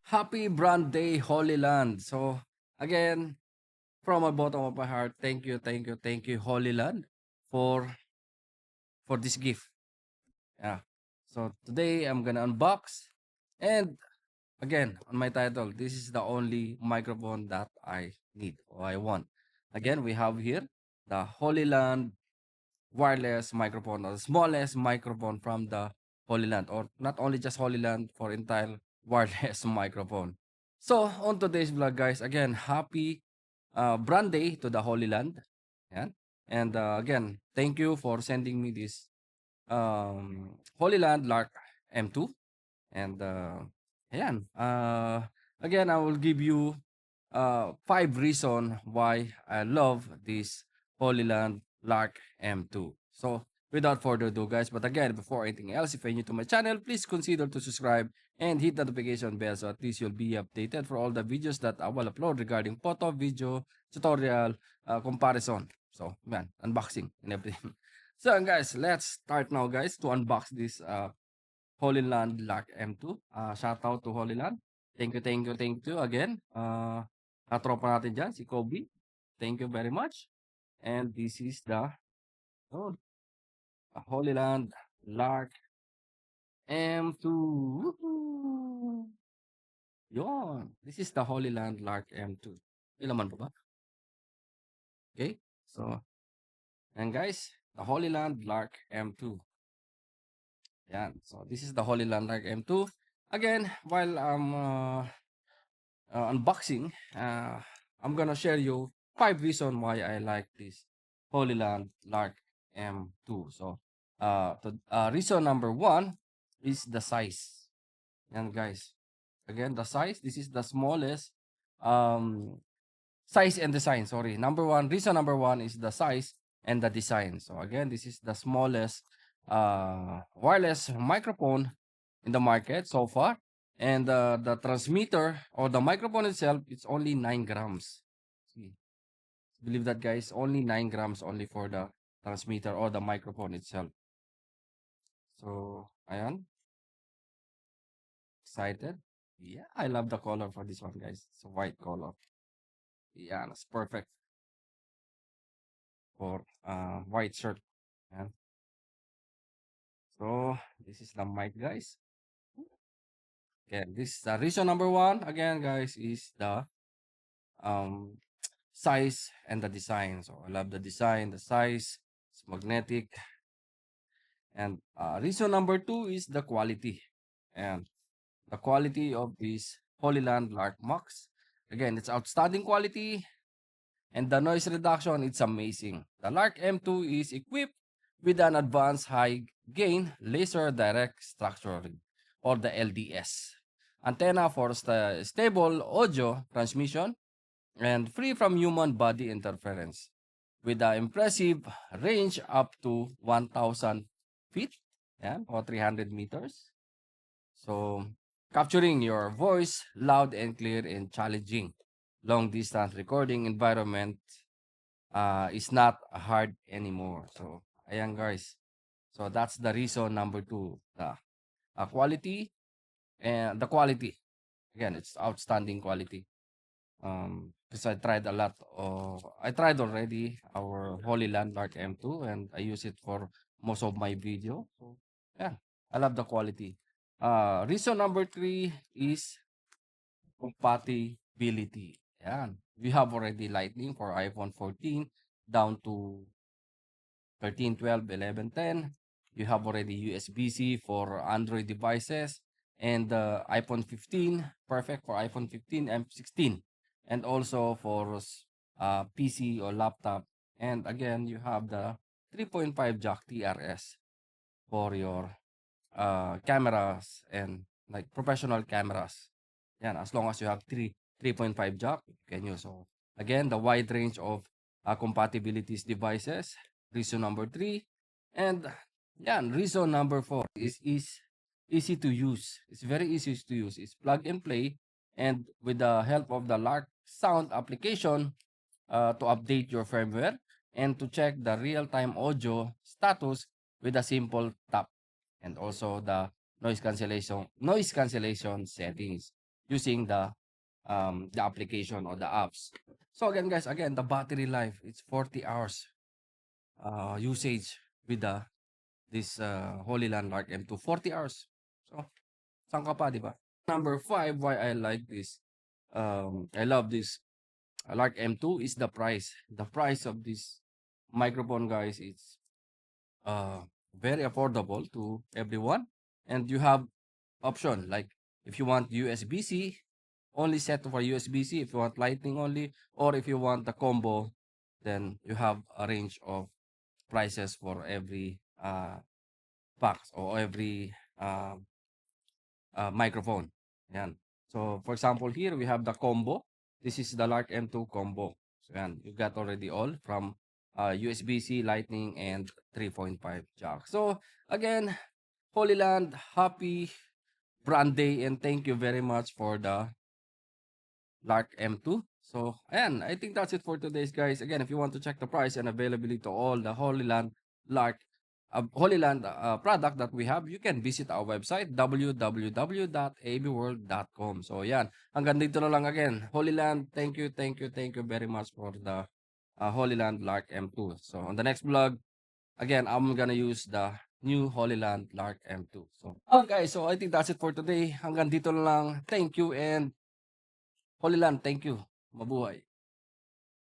Happy brand day, Hollyland. So, again, from the bottom of my heart, thank you, Hollyland, for for this gift. Yeah. So today I'm gonna unbox, and again on my title, this is the only microphone that I need or I want. Again, we have here the Hollyland wireless microphone, or the smallest microphone from the Hollyland, or not only just Hollyland, for entire wireless microphone. So on today's vlog, guys, again, happy brand day to the Hollyland. Yan. And again, thank you for sending me this Hollyland Lark M2. And ayan, again, I will give you 5 reasons why I love this Holyland Lark M2. So, without further ado, guys, but again, before anything else, if you're new to my channel, please consider to subscribe and hit the notification bell so at least you'll be updated for all the videos that I will upload regarding photo, video, tutorial, comparison. So, man, unboxing and everything. So, guys, let's start now, guys, to unbox this Hollyland Lark M2. Shout out to Hollyland. Thank you again. Katropa natin dyan, si Kobe. Thank you very much. And this is the oh, Hollyland Lark M2. Woohoo! Yon. This is the Hollyland Lark M2. May laman pa ba? Okay. So, and guys, the Hollyland Lark M2. Yan. So, this is the Hollyland Lark M2. Again, while I'm unboxing, I'm gonna share you 5 reasons why I like this Holyland Lark M2. So, reason number 1 is the size. And guys, again, the size. This is the smallest um, size and design. Sorry, reason number one is the size and the design. So again, this is the smallest wireless microphone in the market so far. And the transmitter or the microphone itself, it's only 9 grams. See, believe that, guys, only 9 grams only for the transmitter or the microphone itself. So, ayan. Excited? Yeah, I love the color for this one, guys. It's a white color. Yeah, that's perfect for white shirt. Ayan. So, this is the mic, guys. Again, this reason number 1, again, guys, is the um size and the design. So I love the design, the size, it's magnetic. And reason number 2 is the quality. And the quality of this Holyland Lark Max. Again, it's outstanding quality, and the noise reduction, it's amazing. The Lark M2 is equipped with an advanced high gain laser direct structure, or the LDS antenna for stable audio transmission and free from human body interference, with an impressive range up to 1,000 feet, yeah, or 300 meters. So, capturing your voice loud and clear in challenging long distance recording environment is not hard anymore. So, ayan, guys. So, that's the reason number 2. The quality, and the quality. Again, it's outstanding quality. Because I tried a lot. I tried already our Holyland Lark M2, and I use it for most of my video. So, yeah, I love the quality. Reason number 3 is compatibility. Yan. We have already Lightning for iPhone 14 down to 13, 12, 11, 10. You have already USB-C for Android devices, and the iPhone 15, perfect for iPhone 15 and 16, and also for PC or laptop. And again, you have the 3.5 jack TRS for your cameras and like professional cameras. Yan, as long as you have 3.5 jack, you can use. So again, the wide range of compatibilities devices. Reason number 3. And yeah, reason number 4 is easy to use. It's very easy to use. It's plug and play, and with the help of the Lark Sound application to update your firmware and to check the real-time audio status with a simple tap, and also the noise cancellation settings. using the application or the apps. So again, guys, again, the battery life, it's 40 hours usage with this Hollyland Lark M2, 40 hours. So, saan ka pa, di ba? Number 5, why I like this, I love this Lark M2 is the price. The price of this microphone, guys, it's very affordable to everyone. And you have option like if you want USB-C, only set for USB-C. If you want lightning only, or if you want the combo, then you have a range of prices for every box or every microphone. Yan. So, for example, here we have the combo. This is the Lark M2 combo. So, yan. You got already all from USB-C, Lightning, and 3.5 jack. So, again, Holyland, happy brand day and thank you very much for the Lark M2. So, ayan, I think that's it for today's guys. Again, if you want to check the price and availability to all the Holyland Lark Holyland product that we have, you can visit our website www.abworld.com. So, yan. Hanggang dito na lang again. Holyland, thank you very much for the Holyland Lark M2. So, on the next vlog, again, I'm gonna use the new Hollyland Lark M2. So, okay, so I think that's it for today. Hanggang dito na lang. Thank you and Hollyland, thank you. Mabuhay.